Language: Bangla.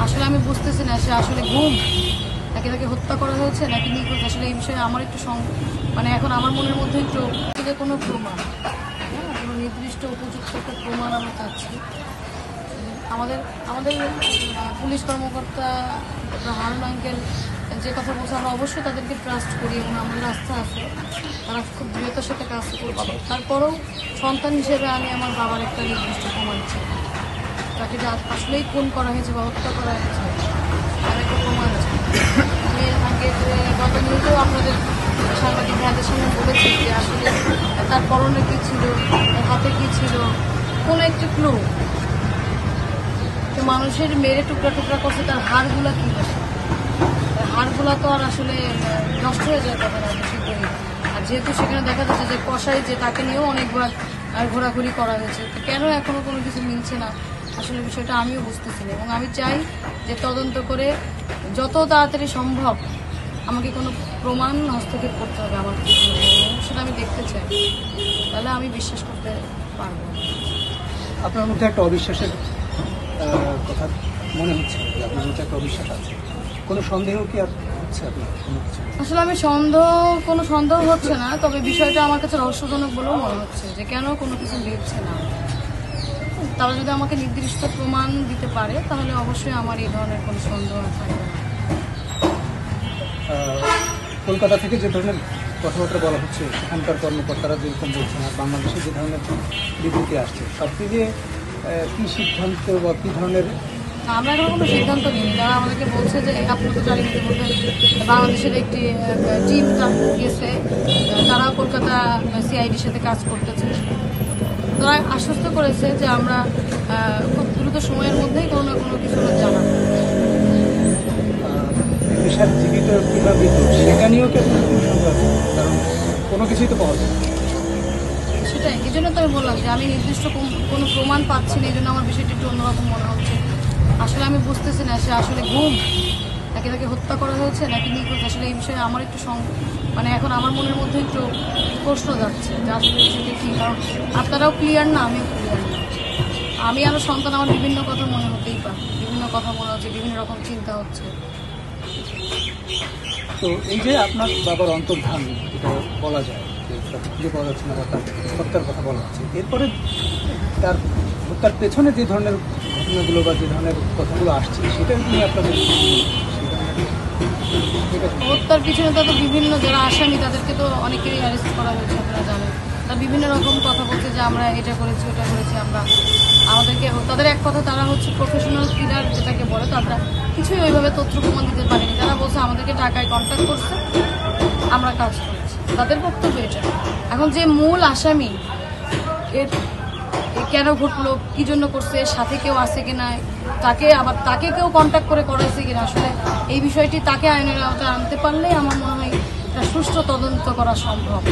আসলে আমি বুঝতেছি না সে আসলে গুম নাকি তাকে হত্যা করা হয়েছে নাকি নিখোঁজ। আসলে এই বিষয়ে আমার একটু মানে এখন আমার মনের মধ্যে একটু কোনো প্রমাণ, কোনো নির্দিষ্ট উপযুক্ত একটা প্রমাণ আমরা চাচ্ছি। আমাদের আমাদের পুলিশ কর্মকর্তা হারুন আঙ্কেল যে কথা বলছে আমরা অবশ্যই তাদেরকে ট্রাস্ট করি এবং আমাদের আস্থা আছে তারা খুব দৃঢ়তার সাথে কাজ করছে। তারপরেও সন্তান হিসেবে আমি আমার বাবার একটা নির্দিষ্ট প্রমাণ চাই, তাকে যে আসলেই খুন করা হয়েছে বা হত্যা করা হয়েছে তার একটা প্রমাণ আছে। আমি আগে গত নিউজেও আপনাদের সাংবাদিক ভাইদের সামনে বলেছি যে আসলে তার পরনে কী ছিল, তার হাতে কী ছিল, কোনো একটি ক্লু। তো মানুষের মেরে টুকরা টুকরা করছে, তার হাড়গুলা কী হবে, হাড়গুলা তো আর আসলে নষ্ট হয়ে যায় তখন আর বেশি করে। আর যেহেতু সেখানে দেখা যাচ্ছে যে কষাই যে তাকে নিয়েও অনেকবার ঘোরাঘুরি করা হয়েছে, তো কেন এখনও কোনো কিছু মিলছে না আসলে বিষয়টা আমিও বুঝতেছি না। এবং আমি চাই যে তদন্ত করে যত তাড়াতাড়ি সম্ভব আমাকে কোনো প্রমাণ হস্তক্ষেপ করতে হবে আমার, সেটা আমি দেখতে চাই, তাহলে আমি বিশ্বাস করতে পারবো। আপনার মধ্যে একটা অবিশ্বাসের কথা মনে হচ্ছে, আপনার মধ্যে একটা অবিশ্বাস আছে, কোনো সন্দেহ কি হচ্ছে আপনার? আসলে আমি কোনো সন্দেহ হচ্ছে না, তবে বিষয়টা আমার কাছে রহস্যজনক বলেও মনে হচ্ছে যে কেন কোনো কিছু মিলছে না। তারা যদি আমাকে নির্দিষ্ট প্রমাণ দিতে পারে তাহলে অবশ্যই আমার এই ধরনের কোনো সন্দেহ থাকবে না। কলকাতা থেকে যে ধরনের কথাবার্তা বলা হচ্ছে, সেখানকার কর্মকর্তারা যেরকম বলছেন, আর বাংলাদেশে যে ধরনের বিবৃতি আসছে, সব মিলিয়ে কী সিদ্ধান্ত বা কী ধরনের? আমরা এখন কোনো সিদ্ধান্ত নিইনি। তারা আমাদেরকে বলছে যে আপনার তো জানেন মধ্যে বাংলাদেশের একটি টিম গেছে, তারা কলকাতা সিআইডির সাথে কাজ করতেছে। তারা আশ্বস্ত করেছে যে আমরা খুব দ্রুত সময়ের মধ্যেই কোনো না কোনো কিছু জানাবো। বিশাল জীবিত কিংবা মৃত সেটা নিয়েও কি আপনার কোনো সন্দেহ আছে? কারণ কোনো কিছুই তো পাওয়া যায় না। সেটাই, এই জন্য তো আমি বললাম যে আমি নির্দিষ্ট কোনো প্রমাণ পাচ্ছি না, এই জন্য আমার বিষয়টা একটু অন্যরকম মনে হচ্ছে। আসলে আমি বুঝতেছি না সে আসলে গুম নাকি তাকে হত্যা করা হয়েছে নাকি নিখোঁজ। আসলে এই বিষয়ে আমার একটু মানে এখন আমার মনের মধ্যে একটু প্রশ্ন যাচ্ছে যে আসলে বিষয়টা কী। কারণ আপনারাও ক্লিয়ার না, আমিও ক্লিয়ার না। আমি আরও সন্তান, আমার বিভিন্ন কথা মনে হতেই পারে, বিভিন্ন কথা মনে হচ্ছে, বিভিন্ন রকম চিন্তা হচ্ছে। তো এই যে আপনার বাবার অন্তর্ধান যেটা বলা যায়, যে তাকে খুঁজে পাওয়া যাচ্ছে না বা তার হত্যার কথা বলা হচ্ছে, এরপরে তার হত্যার পেছনে যে ধরনের ঘটনাগুলো বা যে ধরনের কথাগুলো আসছে সেটা নিয়ে আপনাদের হত্যার পিছনে তো বিভিন্ন যারা আসামি তাদেরকে তো অনেকেরই অ্যারেস্ট করা হয়েছে, আপনারা জানেন। তা বিভিন্ন রকম কথা বলছে যে আমরা এটা করেছি ওটা করেছি। আমাদেরকে তাদের এক কথা, তারা হচ্ছে প্রফেশনাল কিলার যেটাকে বলে, তারা কিছুই ওইভাবে তথ্য প্রমাণ দিতে পারেনি। তারা বলছে আমাদেরকে টাকায় কন্ট্যাক্ট করছে, আমরা কাজ করেছি, তাদের বক্তব্য এটা। এখন যে মূল আসামি, এর কেন ঘটলো, কী জন্য করছে, এর সাথে কেউ আছে কিনা, তাকে কেউ কন্ট্যাক্ট করে করাইছে কিনা, আসলে এই বিষয়টি তাকে আইনের আওতায় আনতে পারলেই আমার মনে হয় একটা সুষ্ঠু তদন্ত করা সম্ভব।